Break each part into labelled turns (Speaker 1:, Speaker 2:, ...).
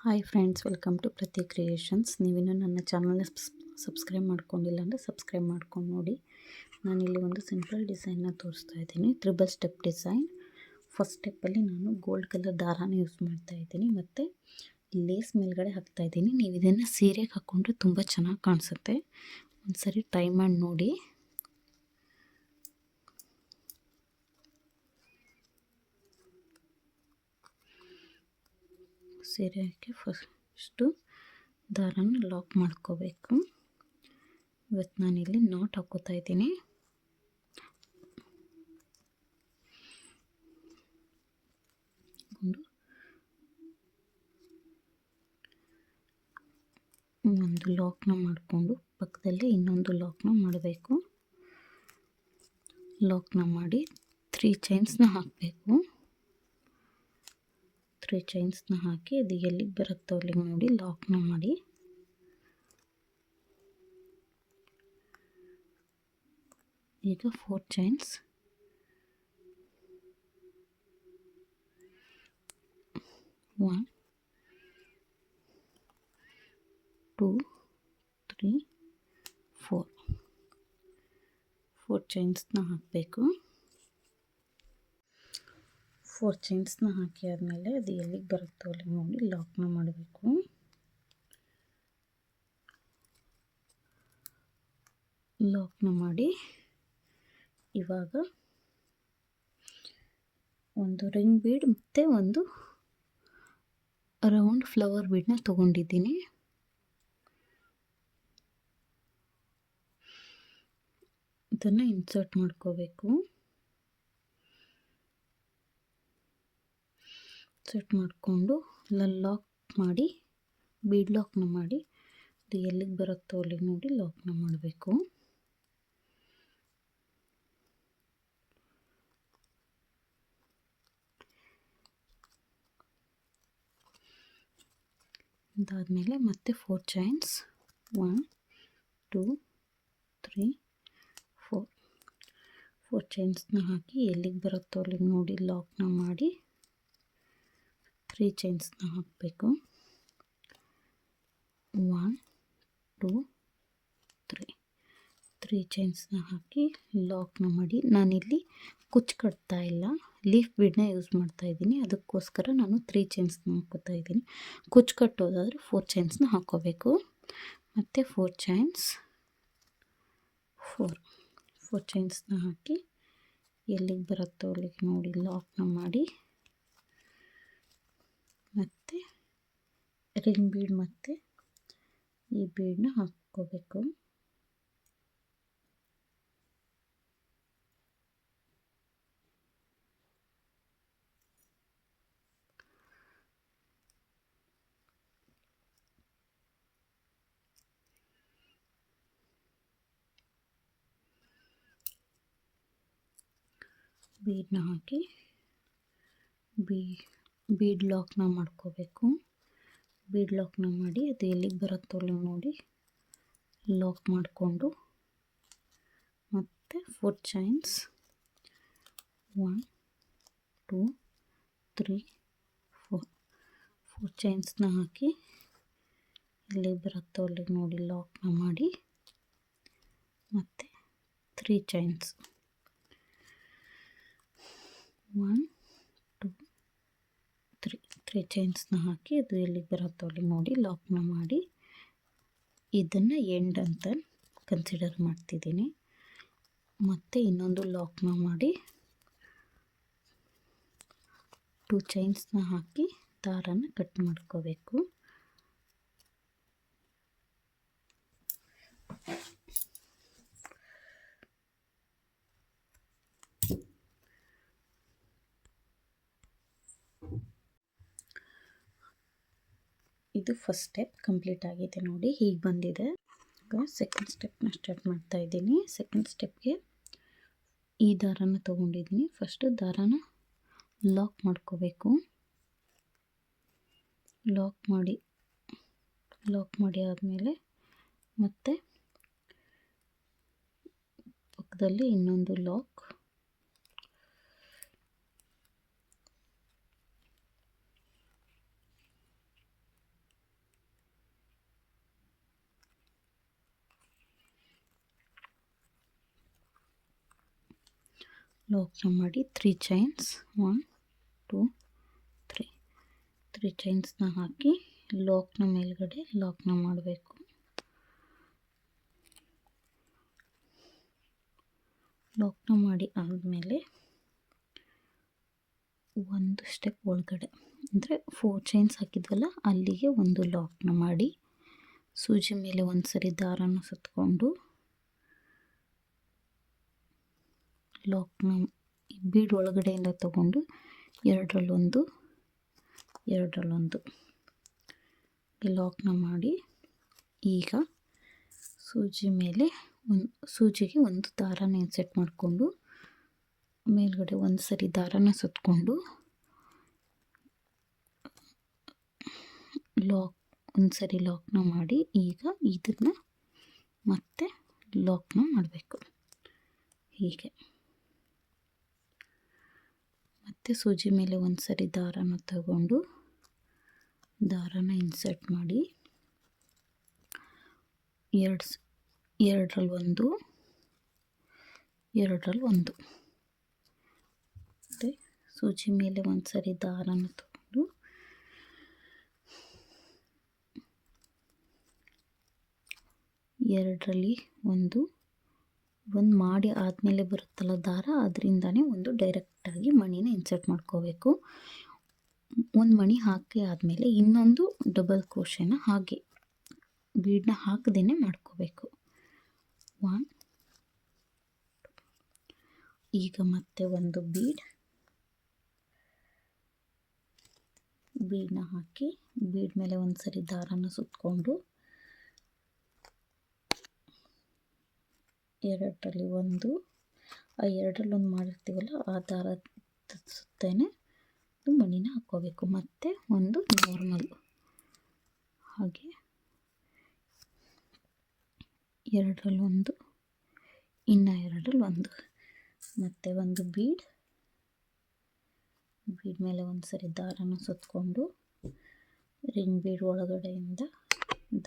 Speaker 1: Hi friends, welcome to ಪ್ರತಿ creations. ನೀವಿನ್ನೂ ನನ್ನ ಚಾನಲ್ನ ಸಬ್ಸ್ಕ್ರೈಬ್ ಮಾಡ್ಕೊಂಡಿಲ್ಲ ಅಂದರೆ ಸಬ್ಸ್ಕ್ರೈಬ್ ಮಾಡ್ಕೊಂಡು ನೋಡಿ. ನಾನಿಲ್ಲಿ ಒಂದು ಸಿಂಪಲ್ ಡಿಸೈನ್ನ ತೋರಿಸ್ತಾ ಇದ್ದೀನಿ, ತ್ರಿಬಲ್ ಸ್ಟೆಪ್ ಡಿಸೈನ್. ಫಸ್ಟ್ ಸ್ಟೆಪ್ಪಲ್ಲಿ ನಾನು ಗೋಲ್ಡ್ ಕಲರ್ ದಾರಾನ ಯೂಸ್ ಮಾಡ್ತಾ ಇದ್ದೀನಿ ಮತ್ತು ಲೇಸ್ ಮೇಲ್ಗಡೆ ಹಾಕ್ತಾ ಇದ್ದೀನಿ. ನೀವು ಇದನ್ನು ಸೀರೆಗೆ ಹಾಕ್ಕೊಂಡ್ರೆ ತುಂಬ ಚೆನ್ನಾಗಿ ಕಾಣಿಸುತ್ತೆ. ಒಂದು ಸರಿ ಟ್ರೈ ಮಾಡಿ ನೋಡಿ. ಸೀರೆಗೆ ಫಸ್ಟು ದಾರನ ಲಾಕ್ ಮಾಡ್ಕೋಬೇಕು. ಇವತ್ತು ನಾನಿಲ್ಲಿ ನಾಟ್ ಹಾಕೋತಾ ಇದ್ದೀನಿ. ಒಂದು ಲಾಕ್ನ ಮಾಡಿಕೊಂಡು ಪಕ್ಕದಲ್ಲಿ ಇನ್ನೊಂದು ಲಾಕ್ನ ಮಾಡಬೇಕು. ಲಾಕ್ನ ಮಾಡಿ 3 ಚೈನ್ಸ್ನ ಹಾಕಬೇಕು. 3 ಚೈನ್ಸ್ನ ಹಾಕಿ ಅದು ಎಲ್ಲಿಗೆ ಬರುತ್ತೋ ಅಲ್ಲಿಗೆ ನೋಡಿ ಲಾಕ್ನ ಮಾಡಿ. ಈಗ 4 ಚೈನ್ಸ್, 1 2 3 4 ಚೈನ್ಸ್ನ ಹಾಕಬೇಕು. 4 ಚೈನ್ಸ್ನ ಹಾಕಿ ಆದಮೇಲೆ ಅದು ಎಲ್ಲಿಗೆ ಬರುತ್ತೋ ಅಲ್ಲಿಗೆ ನೋಡಿ ಲಾಕ್ನ ಮಾಡಬೇಕು. ಲಾಕ್ನ ಮಾಡಿ ಇವಾಗ ಒಂದು ರಿಂಗ್ ಬೀಡ್ ಮತ್ತು ಒಂದು ರೌಂಡ್ ಫ್ಲವರ್ ಬೀಡನ್ನ ತೊಗೊಂಡಿದ್ದೀನಿ. ಇದನ್ನು ಇನ್ಸರ್ಟ್ ಮಾಡ್ಕೋಬೇಕು. ಇನ್ಸರ್ಟ್ ಮಾಡಿಕೊಂಡು ಲಾಕ್ ಮಾಡಿ, ಬೀಡ್ ಲಾಕ್ನ ಮಾಡಿ ಅದು ಎಲ್ಲಿಗೆ ಬರುತ್ತೋ ಅಲ್ಲಿಗೆ ನೋಡಿ ಲಾಕ್ನ ಮಾಡಬೇಕು. ಅದಾದಮೇಲೆ ಮತ್ತೆ 4 ಚೈನ್ಸ್, 1 2 3 4 ಚೈನ್ಸ್ನ ಹಾಕಿ ಎಲ್ಲಿಗೆ ಬರುತ್ತೋ ಅಲ್ಲಿಗೆ ನೋಡಿ ಲಾಕ್ನ ಮಾಡಿ 3 ಚೈನ್ಸ್ನ ಹಾಕಬೇಕು. 1 2 3 ಚೈನ್ಸ್ನ ಹಾಕಿ ಲಾಕ್ನ ಮಾಡಿ. ನಾನಿಲ್ಲಿ ಕುಚ್ಚು ಕಟ್ತಾ ಇಲ್ಲ, ಲೀಫ್ ಬೀಡನ್ನ ಯೂಸ್ ಮಾಡ್ತಾ ಇದ್ದೀನಿ. ಅದಕ್ಕೋಸ್ಕರ ನಾನು 3 ಚೈನ್ಸ್ನ ಹಾಕೋತಾ ಇದ್ದೀನಿ. ಕುಚ್ಚು ಕಟ್ಟೋದಾದರೆ 4 ಚೈನ್ಸ್ನ ಹಾಕೋಬೇಕು. ಮತ್ತು 4 ಚೈನ್ಸ್, 4 ಚೈನ್ಸ್ನ ಹಾಕಿ ಎಲ್ಲಿಗೆ ಬರುತ್ತೋ ಅಲ್ಲಿಗೆ ನೋಡಿ ಲಾಕ್ನ ಮಾಡಿ ಮತ್ತು ರಿಂಗ್ ಬೀಡ್ ಮತ್ತು ಈ ಬೀಡನ್ನ ಹಾಕ್ಕೋಬೇಕು. ಬೀಡನ್ನ ಹಾಕಿ ಬೀಡ್ ಲಾಕ್ನ ಮಾಡ್ಕೋಬೇಕು. ಬೀಡ್ ಲಾಕ್ನ ಮಾಡಿ ಅದು ಎಲ್ಲಿಗೆ ಬರುತ್ತೋ ಅಲ್ಲಿಗೆ ನೋಡಿ ಲಾಕ್ ಮಾಡಿಕೊಂಡು ಮತ್ತು 4 ಚೈನ್ಸ್, 1 2 3 4 ಚೈನ್ಸ್ನ ಹಾಕಿ ಎಲ್ಲಿಗೆ ಬರುತ್ತೋ ಅಲ್ಲಿಗೆ ನೋಡಿ ಲಾಕ್ನ ಮಾಡಿ ಮತ್ತು 3 ಚೈನ್ಸ್, 1 2 3 ಚೈನ್ಸ್ನ ಹಾಕಿ ಅದು ಎಲ್ಲಿಗೆ ಬರುತ್ತೋ ಅಲ್ಲಿ ನೋಡಿ ಲಾಕ್ನ ಮಾಡಿ ಇದನ್ನು ಎಂಡ್ ಅಂತ ಕನ್ಸಿಡರ್ ಮಾಡ್ತಿದ್ದೀನಿ. ಮತ್ತು ಇನ್ನೊಂದು ಲಾಕ್ನ ಮಾಡಿ 2 ಚೈನ್ಸ್ನ ಹಾಕಿ ದಾರನ ಕಟ್ ಮಾಡ್ಕೋಬೇಕು. ಇದು ಫಸ್ಟ್ ಸ್ಟೆಪ್ ಕಂಪ್ಲೀಟ್ ಆಗಿದೆ ನೋಡಿ, ಹೀಗೆ ಬಂದಿದೆ. ಈಗ ಸೆಕೆಂಡ್ ಸ್ಟೆಪ್ನ ಸ್ಟಾರ್ಟ್ ಮಾಡ್ತಾ ಇದ್ದೀನಿ. ಸೆಕೆಂಡ್ ಸ್ಟೆಪ್ಗೆ ಈ ದಾರನ ತೊಗೊಂಡಿದ್ದೀನಿ. ಫಸ್ಟು ದಾರನ ಲಾಕ್ ಮಾಡ್ಕೋಬೇಕು. ಲಾಕ್ ಮಾಡಿ ಆದಮೇಲೆ ಮತ್ತೆ ಪಕ್ಕದಲ್ಲಿ ಇನ್ನೊಂದು ಲಾಕ್, ಲಾಕ್ನ ಮಾಡಿ 3 ಚೈನ್ಸ್ 1 2 3 ಚೈನ್ಸ್ನ ಹಾಕಿ ಲಾಕ್ನ ಮೇಲ್ಗಡೆ ಲಾಕ್ನ ಮಾಡಬೇಕು. ಲಾಕ್ನ ಮಾಡಿ ಆದಮೇಲೆ ಒಂದು ಸ್ಟೆಪ್ ಒಳಗಡೆ ಅಂದರೆ 4 ಚೈನ್ಸ್ ಹಾಕಿದ್ವಲ್ಲ ಅಲ್ಲಿಗೆ ಒಂದು ಲಾಕ್ನ ಮಾಡಿ ಸೂಜಿ ಮೇಲೆ ಒಂದು ಸರಿ ದಾರನ ಸುತ್ತಕೊಂಡು ಲಾಕ್ನ ಬೀಡ್ ಒಳಗಡೆಯಿಂದ ತಗೊಂಡು ಎರಡರಲ್ಲೊಂದು ಲಾಕ್ನ ಮಾಡಿ ಈಗ ಸೂಜಿ ಮೇಲೆ ಸೂಜಿಗೆ ಒಂದು ದಾರನ ಇನ್ಸೆಟ್ ಮಾಡಿಕೊಂಡು ಮೇಲ್ಗಡೆ ಒಂದು ಸರಿ ದಾರನ ಸುತ್ತಕೊಂಡು ಒಂದು ಸರಿ ಲಾಕ್ನ ಮಾಡಿ ಈಗ ಇದನ್ನು ಮತ್ತೆ ಲಾಕ್ನ ಮಾಡಬೇಕು. ಹೀಗೆ ಮತ್ತೆ ಸೂಜಿ ಮೇಲೆ ಒಂದು ಸರಿ ದಾರನ ತಗೊಂಡು ದಾರನ ಇನ್ಸರ್ಟ್ ಮಾಡಿ ಎರಡರಲ್ಲಿ ಒಂದು ಮತ್ತು ಸೂಜಿ ಮೇಲೆ ಒಂದು ಸರಿ ದಾರನ ತಗೊಂಡು ಎರಡರಲ್ಲಿ ಒಂದು ಮಾಡಿ ಆದಮೇಲೆ ಬರುತ್ತಲ್ಲ ದಾರ, ಅದರಿಂದನೇ ಒಂದು ಡೈರೆಕ್ಟಾಗಿ ಮಣಿನ ಇನ್ಸರ್ಟ್ ಮಾಡ್ಕೋಬೇಕು. ಒಂದು ಮಣಿ ಹಾಕಿ ಆದಮೇಲೆ ಇನ್ನೊಂದು ಡಬಲ್ ಕ್ರೋಶೆನ ಹಾಗೆ ಬೀಡನ್ನ ಹಾಕದೇನೆ ಮಾಡ್ಕೋಬೇಕು. 1 ಈಗ ಮತ್ತೆ ಒಂದು ಬೀಡನ್ನ ಹಾಕಿ ಬೀಡ್ ಮೇಲೆ ಒಂದು ಸರಿ ದಾರನ ಸುತ್ತಕೊಂಡು ಎರಡರಲ್ಲಿ ಒಂದು ಮಾಡಿರ್ತೀವಲ್ಲ ಆ ದಾರ ಸುತ್ತೇನೆ ಮಣಿನ ಹಾಕ್ಕೋಬೇಕು. ಮತ್ತು ಒಂದು ನಾರ್ಮಲ್ ಹಾಗೆ ಎರಡರಲ್ಲಿ ಇನ್ನು ಎರಡರಲ್ಲಿ ಮತ್ತು ಒಂದು ಬೀಡ್ ಮೇಲೆ ಒಂದು ಸರಿ ದಾರನ ಸುತ್ತಕೊಂಡು ರಿಂಗ್ ಬೀಡ್ ಒಳಗಡೆಯಿಂದ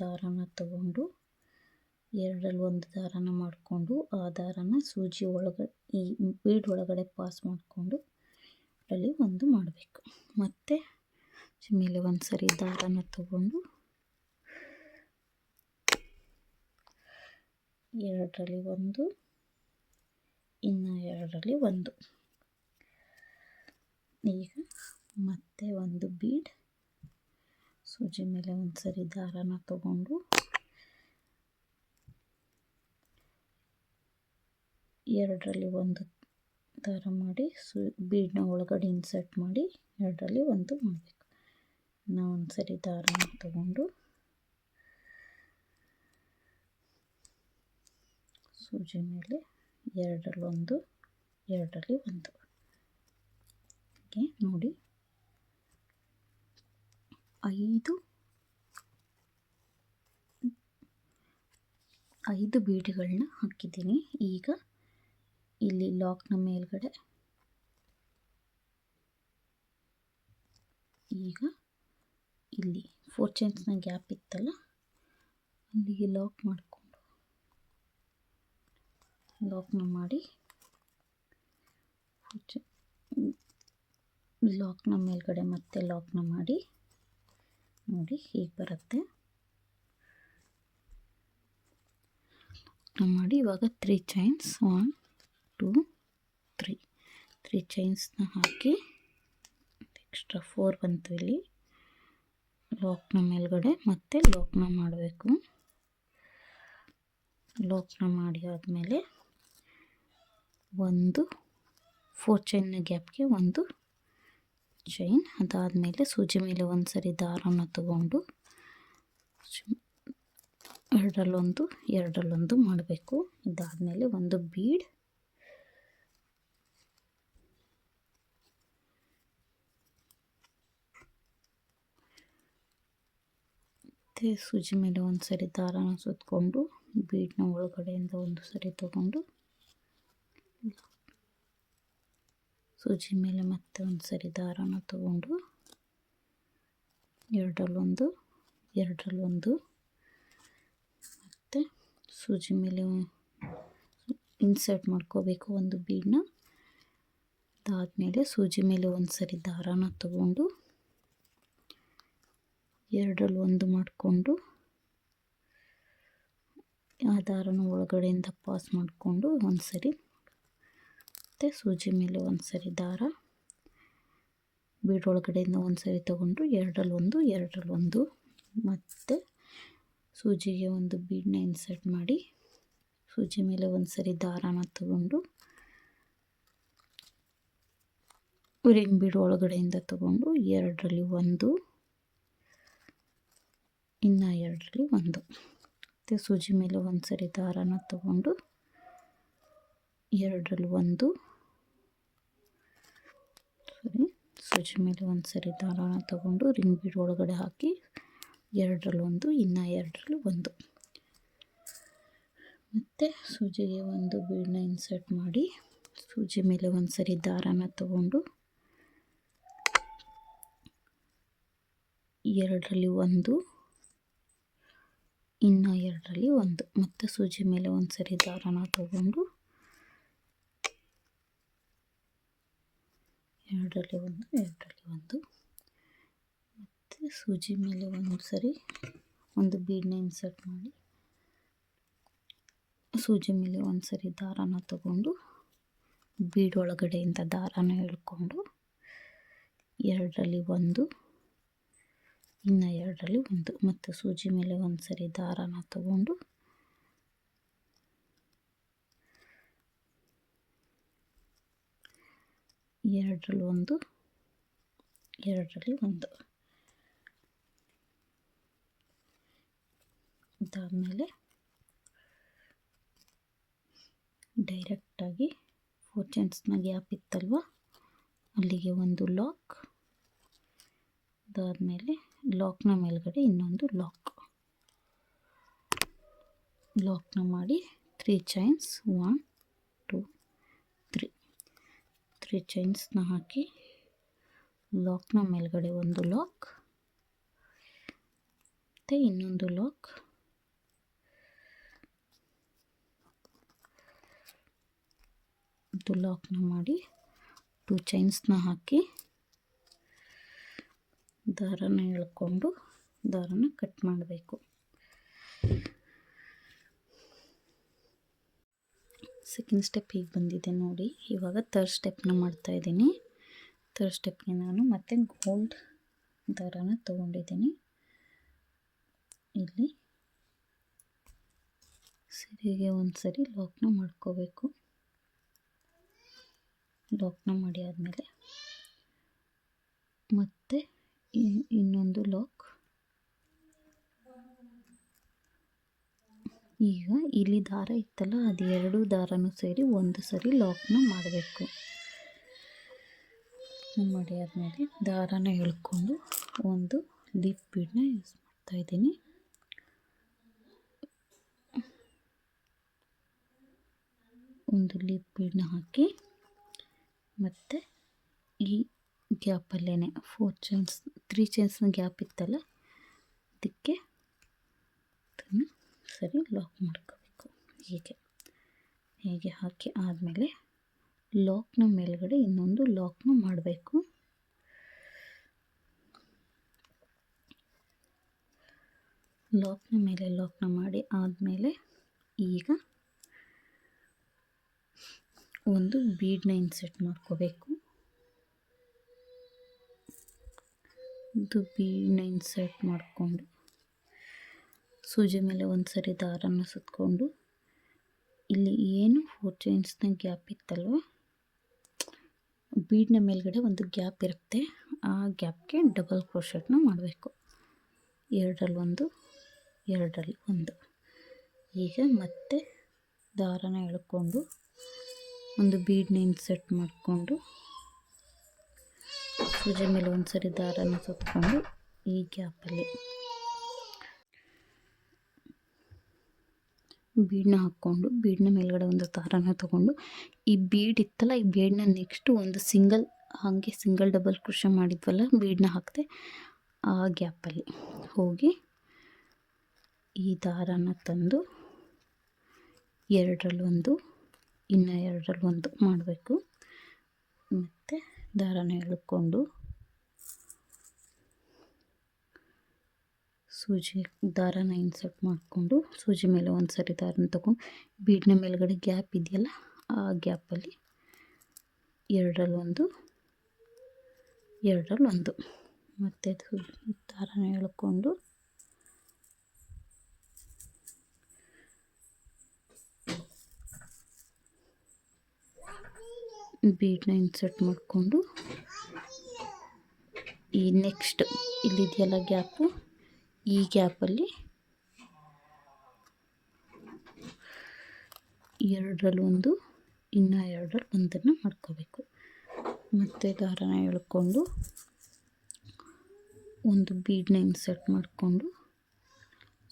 Speaker 1: ದಾರನ ತಗೊಂಡು ಎರಡರಲ್ಲಿ ಒಂದು ದಾರನ ಮಾಡಿಕೊಂಡು ಆ ದಾರನ ಸೂಜಿ ಒಳಗಡೆ ಈ ಬೀಡ್ ಒಳಗಡೆ ಪಾಸ್ ಮಾಡಿಕೊಂಡು ಅದರಲ್ಲಿ ಒಂದು ಮಾಡಬೇಕು. ಮತ್ತು ಮೇಲೆ ಒಂದು ಸರಿ ದಾರನ ತಗೊಂಡು ಎರಡರಲ್ಲಿ ಒಂದು ಇನ್ನು ಎರಡರಲ್ಲಿ ಒಂದು. ಈಗ ಮತ್ತೆ ಒಂದು ಬೀಡ್ ಸೂಜಿ ಮೇಲೆ ಒಂದು ಸರಿ ದಾರನ ತಗೊಂಡು ಎರಡರಲ್ಲಿ ಒಂದು ದಾರ ಮಾಡಿ ಬೀಡನ್ನ ಒಳಗಡೆ ಇನ್ಸರ್ಟ್ ಮಾಡಿ ಎರಡರಲ್ಲಿ ಒಂದು ಮಾಡಬೇಕು. ನಾವು ಒಂದು ಸರಿ ದಾರನ ತಗೊಂಡು ಸೂಜಿ ಮೇಲೆ ಎರಡರಲ್ಲಿ ಒಂದು ಹೀಗೆ ನೋಡಿ 5 ಬೀಡ್ಗಳನ್ನ ಹಾಕಿದ್ದೀನಿ. ಈಗ ಇಲ್ಲಿ ಲಾಕ್ನ ಮೇಲ್ಗಡೆ ಈಗ ಇಲ್ಲಿ 4 ಚೈನ್ಸ್ನ ಗ್ಯಾಪ್ ಇತ್ತಲ್ಲ ಅಲ್ಲಿಗೆ ಲಾಕ್ನ ಮಾಡಿ ಲಾಕ್ನ ಮೇಲ್ಗಡೆ ಮತ್ತೆ ಲಾಕ್ನ ಮಾಡಿ ನೋಡಿ ಹೀಗೆ ಬರುತ್ತೆ. ಮಾಡಿ ಇವಾಗ 3 ಚೈನ್ಸ್ 1 2 3 ಚೈನ್ಸ್ನ ಹಾಕಿ ಎಕ್ಸ್ಟ್ರಾ 4 ಬಂತು ಇಲ್ಲಿ. ಲಾಕ್ನ ಮೇಲ್ಗಡೆ ಮತ್ತೆ ಲಾಕ್ನ ಮಾಡಬೇಕು. ಲಾಕ್ನ ಮಾಡಿ ಆದಮೇಲೆ ಒಂದು 4 ಚೈನ್ನ ಗ್ಯಾಪ್ಗೆ ಒಂದು ಚೈನ್, ಅದಾದಮೇಲೆ ಸೂಜಿ ಮೇಲೆ ಒಂದು ಸರಿ ದಾರನ ತಗೊಂಡು ಎರಡರಲ್ಲೊಂದು ಮಾಡಬೇಕು. ಇದಾದಮೇಲೆ ಒಂದು ಬೀಡ್ ಮತ್ತು ಸೂಜಿ ಮೇಲೆ ಒಂದು ಸರಿ ದಾರನ ಸುತ್ತಕೊಂಡು ಬೀಡ್ನ ಒಳಗಡೆಯಿಂದ ಒಂದು ಸರಿ ತಗೊಂಡು ಸೂಜಿ ಮೇಲೆ ಮತ್ತೆ ಒಂದು ಸರಿ ದಾರನ ತಗೊಂಡು ಎರಡರಲ್ಲೊಂದು ಮತ್ತು ಸೂಜಿ ಮೇಲೆ ಇನ್ಸರ್ಟ್ ಮಾಡ್ಕೋಬೇಕು ಒಂದು ಬೀಡನ್ನ. ಅದಾದಮೇಲೆ ಸೂಜಿ ಮೇಲೆ ಒಂದು ಸರಿ ದಾರಾನ ತಗೊಂಡು ಎರಡರಲ್ಲಿ ಒಂದು ಮಾಡಿಕೊಂಡು ಆ ದಾರನ ಒಳಗಡೆಯಿಂದ ಪಾಸ್ ಮಾಡಿಕೊಂಡು ಒಂದು ಸರಿ ಮತ್ತು ಸೂಜಿ ಮೇಲೆ ಒಂದು ಸರಿ ದಾರ ಬೀಡ್ ಒಳಗಡೆಯಿಂದ ಒಂದು ಸರಿ ತಗೊಂಡು ಎರಡರಲ್ಲಿ ಒಂದು ಮತ್ತು ಸೂಜಿಗೆ ಒಂದು ಬೀಡನ್ನ ಇನ್ಸರ್ಟ್ ಮಾಡಿ ಸೂಜಿ ಮೇಲೆ ಒಂದು ಸರಿ ದಾರಾನ ತಗೊಂಡು ರಿಂಗ್ ಬೀಡ್ ಒಳಗಡೆಯಿಂದ ತಗೊಂಡು ಎರಡರಲ್ಲಿ ಒಂದು ಇನ್ನು ಎರಡರಲ್ಲಿ ಒಂದು ಮತ್ತು ಸೂಜಿ ಮೇಲೆ ಒಂದು ಸರಿ ದಾರಾನ ತಗೊಂಡು ಎರಡರಲ್ಲಿ ಒಂದು ಸೂಜಿ ಮೇಲೆ ಒಂದು ಸರಿ ದಾರಾನ ತಗೊಂಡು ರಿಂಗ್ ಬೀಡ್ ಒಳಗಡೆ ಹಾಕಿ ಎರಡರಲ್ಲಿ ಒಂದು ಇನ್ನು ಎರಡರಲ್ಲಿ ಒಂದು ಮತ್ತು ಸೂಜಿಗೆ ಒಂದು ಬೀಡನ್ನ ಇನ್ಸರ್ಟ್ ಮಾಡಿ ಸೂಜಿ ಮೇಲೆ ಒಂದು ಸರಿ ದಾರಾನ ತಗೊಂಡು ಎರಡರಲ್ಲಿ ಒಂದು ಇನ್ನು ಎರಡರಲ್ಲಿ ಒಂದು ಮತ್ತು ಸೂಜಿ ಮೇಲೆ ಒಂದು ಸರಿ ದಾರಾನ ತಗೊಂಡು ಎರಡರಲ್ಲಿ ಒಂದು ಮತ್ತು ಸೂಜಿ ಮೇಲೆ ಒಂದು ಸರಿ ಒಂದು ಬೀಡನ್ನ ಇನ್ಸರ್ಟ್ ಮಾಡಿ ಸೂಜಿ ಮೇಲೆ ಒಂದು ಸರಿ ದಾರಾನ ತಗೊಂಡು ಬೀಡ್ ಒಳಗಡೆಯಿಂದ ದಾರಾನ ಎಳ್ಕೊಂಡು ಎರಡರಲ್ಲಿ ಒಂದು ಇನ್ನು ಎರಡರಲ್ಲಿ ಒಂದು ಮತ್ತು ಸೂಜಿ ಮೇಲೆ ಒಂದು ಸರಿ ದಾರಾನ ತಗೊಂಡು ಎರಡರಲ್ಲಿ ಒಂದು ಅದಾದಮೇಲೆ ಡೈರೆಕ್ಟಾಗಿ 4 ಚೈನ್ಸ್ನ ಗ್ಯಾಪ್ ಇತ್ತಲ್ವ ಅಲ್ಲಿಗೆ ಒಂದು ಲಾಕ್ ಅದಾದಮೇಲೆ ಲಾಕ್ನ ಮೇಲ್ಗಡೆ ಇನ್ನೊಂದು ಲಾಕ್ನ ಮಾಡಿ 3 ಚೈನ್ಸ್ 1 2 3 ಚೈನ್ಸ್ನ ಹಾಕಿ ಲಾಕ್ನ ಮೇಲ್ಗಡೆ ಒಂದು ಲಾಕ್ ಮತ್ತು ಇನ್ನೊಂದು ಲಾಕ್ ಲಾಕ್ನ ಮಾಡಿ 2 ಚೈನ್ಸ್ನ ಹಾಕಿ ದಾರನ ಎಳ್ಕೊಂಡು ದಾರನ ಕಟ್ ಮಾಡಬೇಕು. ಸೆಕೆಂಡ್ ಸ್ಟೆಪ್ ಹೀಗೆ ಬಂದಿದೆ ನೋಡಿ. ಇವಾಗ ಥರ್ಡ್ ಸ್ಟೆಪ್ನ ಮಾಡ್ತಾಯಿದ್ದೀನಿ. ಥರ್ಡ್ ಸ್ಟೆಪ್ಗೆ ನಾನು ಮತ್ತೆ ಗೋಲ್ಡ್ ದಾರನ ತೊಗೊಂಡಿದ್ದೀನಿ. ಇಲ್ಲಿ ಸರಿಗೆ ಒಂದು ಸರಿ ಲಾಕ್ನ ಮಾಡ್ಕೋಬೇಕು. ಲಾಕ್ನ ಮಾಡಿ ಆದಮೇಲೆ ಮತ್ತೆ ಇನ್ನೊಂದು ಲಾಕ್. ಈಗ ಇಲ್ಲಿ ದಾರ ಇತ್ತಲ್ಲ ಅದು ಎರಡು ದಾರನೂ ಸೇರಿ ಒಂದು ಸರಿ ಲಾಕ್ನ ಮಾಡಬೇಕು. ಮಾಡಿ ಆದಮೇಲೆ ದಾರನ ಎಳ್ಕೊಂಡು ಒಂದು ಲೀಫ್ ಬೀಡನ್ನ ಯೂಸ್ ಮಾಡ್ತಾಯಿದ್ದೀನಿ. ಒಂದು ಲೀಫ್ ಬೀಡನ್ನ ಹಾಕಿ ಮತ್ತು ಈ ಗ್ಯಾಪಲ್ಲೇ 3 ಚೈನ್ಸ್ನ ಗ್ಯಾಪ್ ಇತ್ತಲ್ಲ ಅದಕ್ಕೆ ಅದನ್ನು ಸರಿ ಲಾಕ್ ಮಾಡ್ಕೋಬೇಕು. ಹೀಗೆ ಹಾಕಿ ಆದಮೇಲೆ ಲಾಕ್ನ ಮೇಲ್ಗಡೆ ಇನ್ನೊಂದು ಲಾಕ್ನ ಮಾಡಬೇಕು. ಲಾಕ್ನ ಮೇಲೆ ಲಾಕ್ನ ಮಾಡಿ ಆದಮೇಲೆ ಈಗ ಒಂದು ಬೀಡನ್ನ ಇನ್ಸರ್ಟ್ ಮಾಡ್ಕೋಬೇಕು. ಇದು ಬೀಡನ್ನ ಇನ್ಸರ್ಟ್ ಮಾಡಿಕೊಂಡು ಸೂಜಿ ಮೇಲೆ ಒಂದು ಸರಿ ದಾರನ ಸುತ್ತಕೊಂಡು ಇಲ್ಲಿ ಏನು 4 ಚೈನ್ಸ್ನ ಗ್ಯಾಪ್ ಇತ್ತಲ್ವ ಬೀಡ್ನ ಮೇಲ್ಗಡೆ ಒಂದು ಗ್ಯಾಪ್ ಇರುತ್ತೆ. ಆ ಗ್ಯಾಪ್ಗೆ ಡಬಲ್ ಕ್ರೋಶೆಟ್ನ ಮಾಡಬೇಕು. ಎರಡರಲ್ಲಿ ಒಂದು. ಈಗ ಮತ್ತೆ ದಾರನ ಎಳ್ಕೊಂಡು ಒಂದು ಬೀಡನ್ನ ಇನ್ಸರ್ಟ್ ಮಾಡಿಕೊಂಡು ಸೂಜಿ ಮೇಲೆ ಒಂದು ಸರಿ ದಾರನ ಸುತ್ತಕೊಂಡು ಈ ಗ್ಯಾಪಲ್ಲಿ ಬೀಡನ್ನ ಹಾಕ್ಕೊಂಡು ಬೀಡನ್ನ ಮೇಲ್ಗಡೆ ಒಂದು ದಾರನ ತೊಗೊಂಡು ಈ ಬೀಡ್ ಇತ್ತಲ್ಲ ಈ ಬೀಡನ್ನ ನೆಕ್ಸ್ಟು ಒಂದು ಸಿಂಗಲ್ ಡಬಲ್ ಕ್ರೋಶೆ ಮಾಡಿದ್ವಲ್ಲ ಬೀಡನ್ನ ಹಾಕಿದೆ ಆ ಗ್ಯಾಪಲ್ಲಿ ಹೋಗಿ ಈ ದಾರನ ತಂದು ಎರಡರಲ್ಲಿ ಒಂದು ಇನ್ನು ಎರಡರಲ್ಲಿ ಒಂದು ಮಾಡಬೇಕು. ಮತ್ತು ದಾರನ ಎಳ್ಕೊಂಡು ಸೂಜಿ ದಾರನ ಇನ್ಸರ್ಟ್ ಮಾಡಿಕೊಂಡು ಸೂಜಿ ಮೇಲೆ ಒಂದು ಸರಿ ದಾರನ ತಗೊಂಡು ಬೀಡ್ನ ಮೇಲ್ಗಡೆ ಗ್ಯಾಪ್ ಇದೆಯಲ್ಲ ಆ ಗ್ಯಾಪಲ್ಲಿ ಎರಡರಲ್ಲೊಂದು ಮತ್ತು ದಾರನ ಎಳ್ಕೊಂಡು ಬೀಡ್ನ ಇನ್ಸರ್ಟ್ ಮಾಡಿಕೊಂಡು ಈ ನೆಕ್ಸ್ಟ್ ಇಲ್ಲಿದೆಯಲ್ಲ ಗ್ಯಾಪು, ಈ ಗ್ಯಾಪಲ್ಲಿ ಎರಡರಲ್ಲೊಂದು ಇನ್ನು ಎರಡರಲ್ಲಿ ಒಂದನ್ನು ಮಾಡ್ಕೋಬೇಕು. ಮತ್ತು ದಾರನ ಎಳ್ಕೊಂಡು ಒಂದು ಬೀಡನ್ನ ಇನ್ಸರ್ಟ್ ಮಾಡಿಕೊಂಡು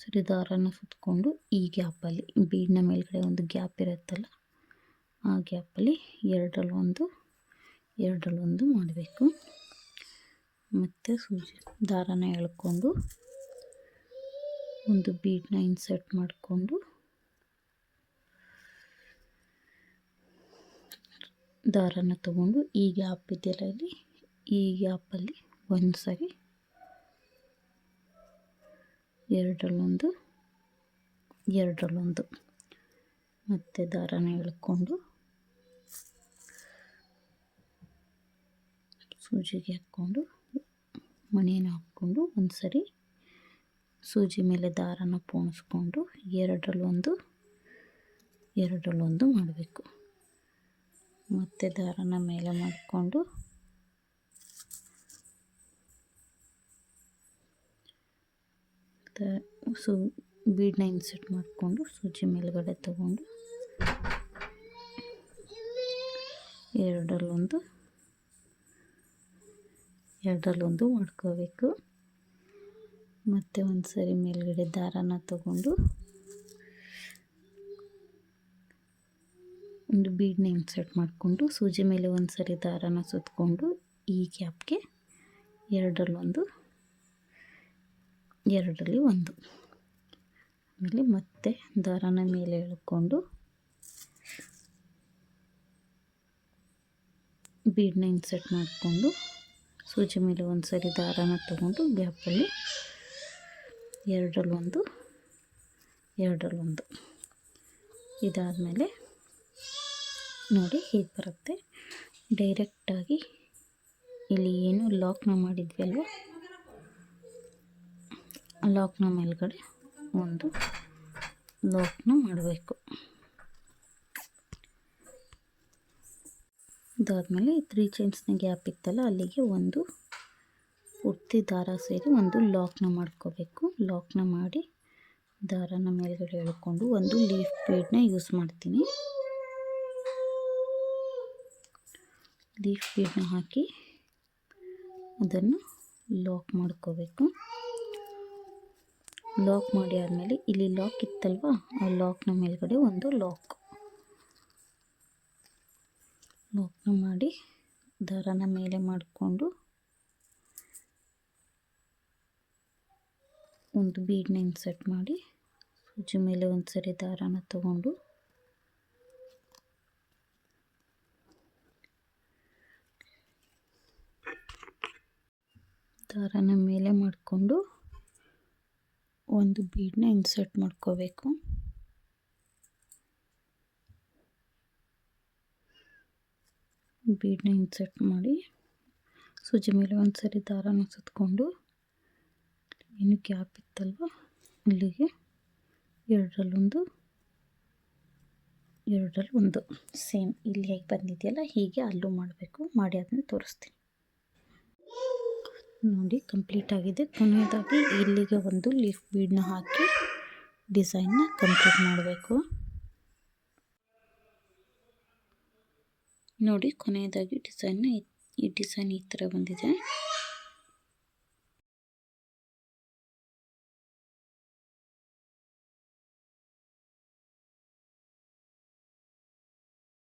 Speaker 1: ಸರಿ ದಾರನ ಸುತ್ತಕೊಂಡು ಈ ಗ್ಯಾಪಲ್ಲಿ ಬೀಡನ್ನ ಮೇಲ್ಗಡೆ ಒಂದು ಗ್ಯಾಪ್ ಇರುತ್ತಲ್ಲ ಆ ಗ್ಯಾಪಲ್ಲಿ ಎರಡರಲ್ಲೊಂದು ಮಾಡಬೇಕು. ಮತ್ತು ಸೂಜಿ ದಾರನ ಎಳ್ಕೊಂಡು ಒಂದು ಬೀಡನ್ನ ಇನ್ಸರ್ಟ್ ಮಾಡಿಕೊಂಡು ದಾರನ ತಗೊಂಡು ಈ ಗ್ಯಾಪ್ ಇದೆಯಲ್ಲ ಇಲ್ಲಿ ಈ ಗ್ಯಾಪಲ್ಲಿ ಒಂದು ಸರಿ ಎರಡರಲ್ಲೊಂದು ಮತ್ತು ದಾರನ ಎಳ್ಕೊಂಡು ಸೂಜಿಗೆ ಹಾಕ್ಕೊಂಡು ಮಣಿನ ಹಾಕ್ಕೊಂಡು ಒಂದು ಸರಿ ಸೂಜಿ ಮೇಲೆ ದಾರನ ಪೋಣಿಸ್ಕೊಂಡು ಎರಡರಲ್ಲೊಂದು ಮಾಡಬೇಕು. ಮತ್ತು ದಾರನ ಮೇಲೆ ಮಾಡಿಕೊಂಡು ಬೀಡನ್ನ ಇನ್ಸರ್ಟ್ ಮಾಡಿಕೊಂಡು ಸೂಜಿ ಮೇಲ್ಗಡೆ ತಗೊಂಡು ಎರಡರಲ್ಲೊಂದು ಮಾಡ್ಕೋಬೇಕು. ಮತ್ತು ಒಂದು ಸರಿ ಮೇಲ್ಗಡೆ ದಾರನ ತಗೊಂಡು ಒಂದು ಬೀಡನ್ನ ಇನ್ಸರ್ಟ್ ಮಾಡಿಕೊಂಡು ಸೂಜಿ ಮೇಲೆ ಒಂದು ಸರಿ ದಾರನ ಸುತ್ತಕೊಂಡು ಈ ಗ್ಯಾಪ್ಗೆ ಎರಡರಲ್ಲಿ ಒಂದು ಆಮೇಲೆ ಮತ್ತೆ ದಾರನ ಮೇಲೆ ಎಳ್ಕೊಂಡು ಬೀಡನ್ನ ಇನ್ಸರ್ಟ್ ಮಾಡಿಕೊಂಡು ಸೂಜಿ ಮೇಲೆ ಒಂದು ಸರಿ ದಾರನ ತಗೊಂಡು ಗ್ಯಾಪಲ್ಲಿ ಎರಡರಲ್ಲೊಂದು ಇದಾದಮೇಲೆ ನೋಡಿ ಹೀಗೆ ಬರುತ್ತೆ. ಡೈರೆಕ್ಟಾಗಿ ಇಲ್ಲಿ ಏನು ಲಾಕ್ನ ಮಾಡಿದ್ವಿ ಅಲ್ವ, ಲಾಕ್ನ ಮೇಲ್ಗಡೆ ಒಂದು ಲಾಕ್ನ ಮಾಡಬೇಕು. ಇದಾದಮೇಲೆ 3 ಚೈನ್ಸ್ನ ಗ್ಯಾಪ್ ಇತ್ತಲ್ಲ ಅಲ್ಲಿಗೆ ಒಂದು ಪೂರ್ತಿ ದಾರ ಸೇರಿ ಒಂದು ಲಾಕ್ನ ಮಾಡ್ಕೋಬೇಕು. ಲಾಕ್ನ ಮಾಡಿ ದಾರನ ಮೇಲ್ಗಡೆ ಎಳ್ಕೊಂಡು ಒಂದು ಲೀಫ್ ಬೀಡನ್ನ ಯೂಸ್ ಮಾಡ್ತೀನಿ. ಲೀಫ್ ಬೀಡನ್ನ ಹಾಕಿ ಅದನ್ನು ಲಾಕ್ ಮಾಡ್ಕೋಬೇಕು. ಲಾಕ್ ಮಾಡಿ ಆದಮೇಲೆ ಇಲ್ಲಿ ಲಾಕ್ ಇತ್ತಲ್ವ ಆ ಲಾಕ್ನ ಮೇಲ್ಗಡೆ ಒಂದು ಲಾಕ್ನ ಮಾಡಿ ದಾರನ ಮೇಲೆ ಮಾಡಿಕೊಂಡು ಒಂದು ಬೀಡನ್ನ ಇನ್ಸರ್ಟ್ ಮಾಡಿ ಸೂಜಿ ಮೇಲೆ ಒಂದು ಸರಿ ದಾರನ ತಗೊಂಡು ದಾರನ ಮೇಲೆ ಮಾಡಿಕೊಂಡು ಒಂದು ಬೀಡನ್ನ ಇನ್ಸರ್ಟ್ ಮಾಡ್ಕೋಬೇಕು. ಬೀಡನ್ನ ಇನ್ಸರ್ಟ್ ಮಾಡಿ ಸೂಜಿ ಮೇಲೆ ಒಂದು ಸರಿ ದಾರನ ಸುತ್ತಕೊಂಡು ಏನು ಗ್ಯಾಪ್ ಇತ್ತಲ್ವ ಅಲ್ಲಿಗೆ ಎರಡರಲ್ಲೊಂದು ಸೇಮ್ ಇಲ್ಲಿ ಹೇಗೆ ಬಂದಿದೆಯಲ್ಲ ಹೀಗೆ ಅಲ್ಲೂ ಮಾಡಬೇಕು. ಮಾಡಿ ಆದಮೇಲೆ ತೋರಿಸ್ತೀನಿ ನೋಡಿ. ಕಂಪ್ಲೀಟ್ ಆಗಿದೆ. ಕೊನೆಯದಾಗಿ ಇಲ್ಲಿಗೆ ಒಂದು ಲೀಫ್ ಬೀಡನ್ನ ಹಾಕಿ ಡಿಸೈನ್ನ ಕಂಪ್ಲೀಟ್ ಮಾಡಬೇಕು. ನೋಡಿ ಕೊನೆಯದಾಗಿ ಈ ಡಿಸೈನ್ ಈ ಥರ ಬಂದಿದೆ.